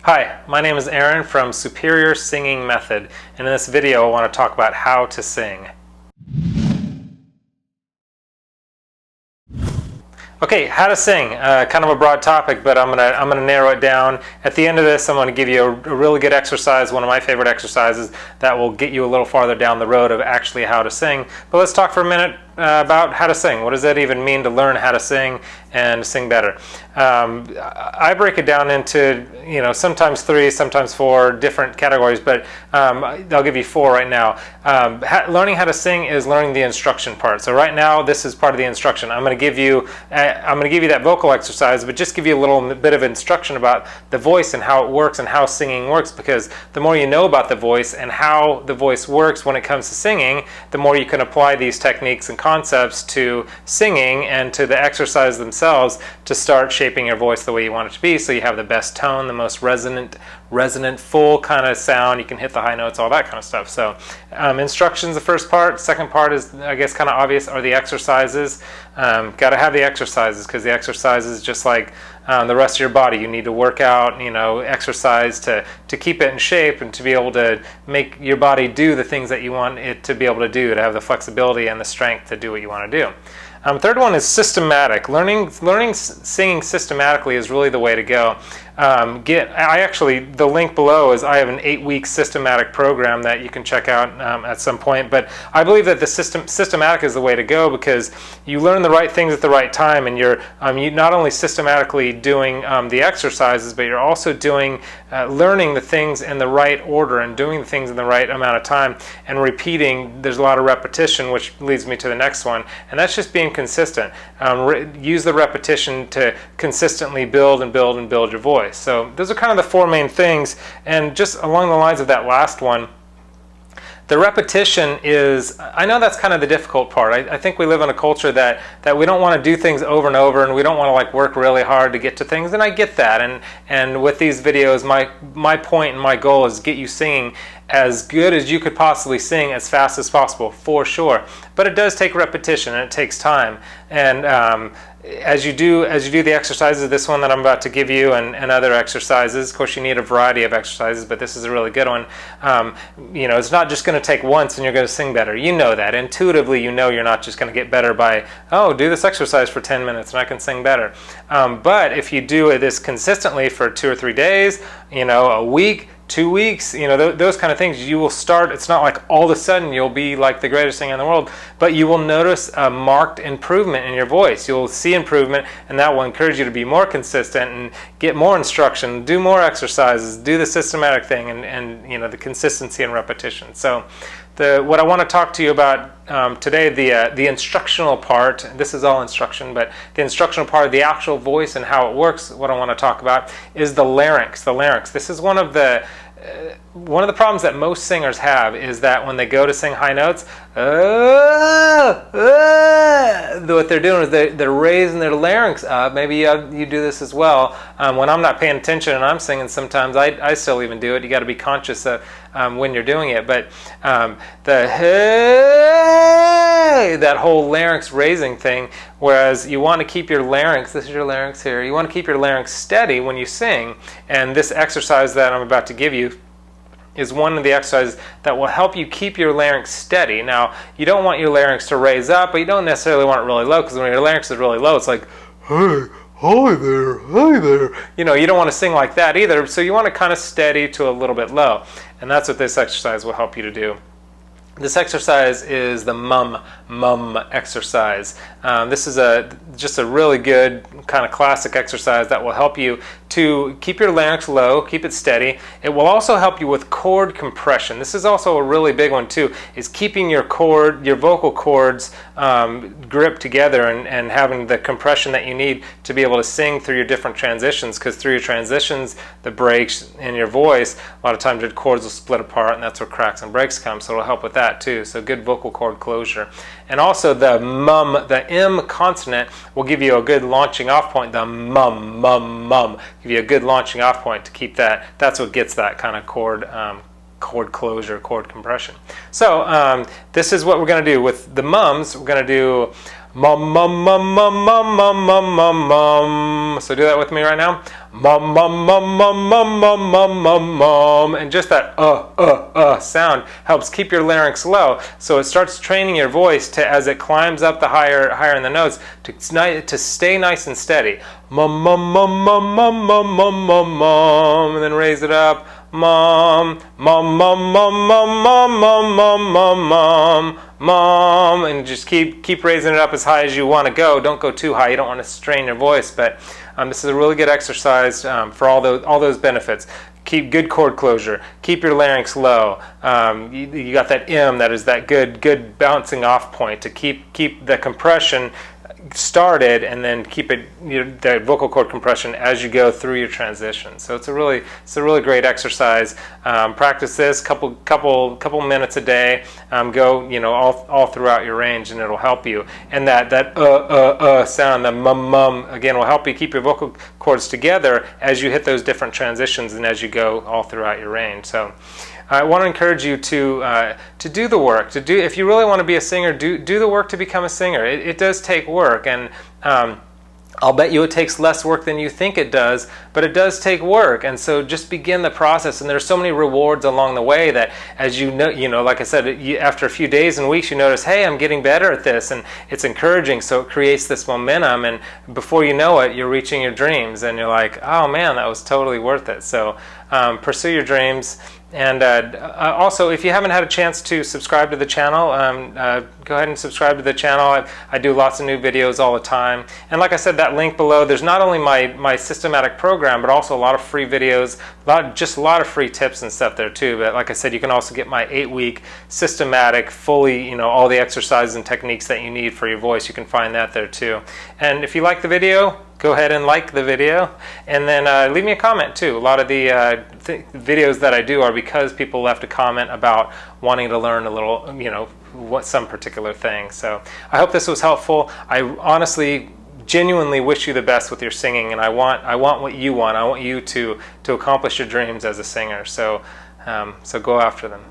Hi, my name is Aaron from Superior Singing Method, and in this video I want to talk about how to sing. Okay, how to sing. Kind of a broad topic, but I'm gonna narrow it down. At the end of this, I'm gonna give you a really good exercise, one of my favorite exercises that will get you a little farther down the road of actually how to sing. But let's talk for a minute about how to sing. What does that even mean to learn how to sing and sing better? I break it down into sometimes 3, sometimes 4 different categories, but I'll give you 4 right now. Learning how to sing is learning the instruction part. So right now, this is part of the instruction. I'm going to give you that vocal exercise, but just give you a little bit of instruction about the voice and how it works and how singing works, because the more you know about the voice and how the voice works when it comes to singing, the more you can apply these techniques and concepts to singing and to the exercise themselves to start shaping your voice the way you want it to be, so you have the best tone, the most resonant, full kind of sound. You can hit the high notes, all that kind of stuff. So instructions, the first part. Second part is, I guess, kind of obvious, are the exercises. Got to have the exercises, because the exercises, just like the rest of your body, you need to work out, exercise to keep it in shape and to be able to make your body do the things that you want it to be able to do, to have the flexibility and the strength to do what you want to do. Third one is systematic. Learning singing systematically is really the way to go. The link below is I have an 8-week systematic program that you can check out at some point. But I believe that the systematic is the way to go, because you learn the right things at the right time, and you're not only systematically doing the exercises, but you're also learning the things in the right order and doing the things in the right amount of time and repeating. There's a lot of repetition, which leads me to the next one, and that's just being consistent. Use the repetition to consistently build and build and build your voice. So those are kind of the 4 main things, and just along the lines of that last one, the repetition is, I know that's kind of the difficult part. I think we live in a culture that we don't want to do things over and over, and we don't want to work really hard to get to things, and I get that. And with these videos, my point and my goal is to get you singing as good as you could possibly sing as fast as possible, for sure. But it does take repetition, and it takes time. And as you do the exercises, this one that I'm about to give you, and other exercises, of course you need a variety of exercises, but this is a really good one. It's not just going to take once and you're going to sing better. You know that. Intuitively, you're not just going to get better by, do this exercise for 10 minutes and I can sing better. But if you do this consistently for 2 or 3 days, a week, 2 weeks, those kind of things, you will start. It's not like all of a sudden you'll be like the greatest singer in the world, but you will notice a marked improvement in your voice. You'll see improvement, and that will encourage you to be more consistent and get more instruction, do more exercises, do the systematic thing, and the consistency and repetition. So what I want to talk to you about today, the instructional part, this is all instruction, but the instructional part of the actual voice and how it works, what I want to talk about is the larynx. The larynx. This is one of the problems that most singers have, is that when they go to sing high notes, what they're doing is they're raising their larynx up. Maybe you do this as well. When I'm not paying attention and I'm singing, sometimes I still even do it. You got to be conscious of when you're doing it. But that whole larynx raising thing, whereas you want to keep your larynx, this is your larynx here, you want to keep your larynx steady when you sing, and this exercise that I'm about to give you is one of the exercises that will help you keep your larynx steady. Now, you don't want your larynx to raise up, but you don't necessarily want it really low, because when your larynx is really low, it's like, hey, hi there, hi there. You don't want to sing like that either, so you want to kind of steady to a little bit low, and that's what this exercise will help you to do. This exercise is the mum exercise. This is just a really good kind of classic exercise that will help you to keep your larynx low, keep it steady. It will also help you with chord compression. This is also a really big one too, is keeping your vocal cords gripped together and having the compression that you need to be able to sing through your different transitions, because through your transitions, the breaks in your voice, a lot of times your cords will split apart, and that's where cracks and breaks come, so it'll help with that too. So good vocal cord closure. And also the M consonant will give you a good launching off point. The mum give you a good launching off point to keep that. That's what gets that kind of chord closure, chord compression. So this is what we're going to do with the mums. We're going to do Mum, mum, mum, mum, mum, mum, mum, mum, mum. So do that with me right now. Mum, mum, mum, mum, mum, mum, mum, mum, mum. And just that sound helps keep your larynx low. So it starts training your voice to, as it climbs up the higher in the notes, to stay nice and steady. Mum, mum, mum, mum, mum, mum, mum, mum, mum. And then raise it up. Mom, mom, mom, mom, mom, mom, mom, mom, mom, mom, mom, and just keep raising it up as high as you want to go. Don't go too high. You don't want to strain your voice, but this is a really good exercise for all those benefits. Keep good cord closure. Keep your larynx low. You got that M, that is that good bouncing off point to keep the compression started, and then keep it, the vocal cord compression as you go through your transition. So it's a really great exercise. Practice this couple minutes a day. Go all throughout your range, and it'll help you. And that sound, the mum again, will help you keep your vocal cords together as you hit those different transitions and as you go all throughout your range. So I want to encourage you to do the work. If you really want to be a singer, do the work to become a singer. It does take work, and I'll bet you it takes less work than you think it does, but it does take work. And so just begin the process. And there's so many rewards along the way that, as you know, like I said, after a few days and weeks, you notice, hey, I'm getting better at this, and it's encouraging. So it creates this momentum, and before you know it, you're reaching your dreams, and you're like, oh man, that was totally worth it. So pursue your dreams. And also, if you haven't had a chance to subscribe to the channel, go ahead and subscribe to the channel. I do lots of new videos all the time. And like I said, that link below, there's not only my systematic program, but also a lot of free videos, just a lot of free tips and stuff there too. But like I said, you can also get my 8-week systematic, fully, all the exercises and techniques that you need for your voice. You can find that there too. And if you like the video, go ahead and like the video, and then leave me a comment too. A lot of the videos that I do are because people left a comment about wanting to learn a little, some particular thing. So I hope this was helpful. I honestly, genuinely wish you the best with your singing, and I want what you want. I want you to accomplish your dreams as a singer. So go after them.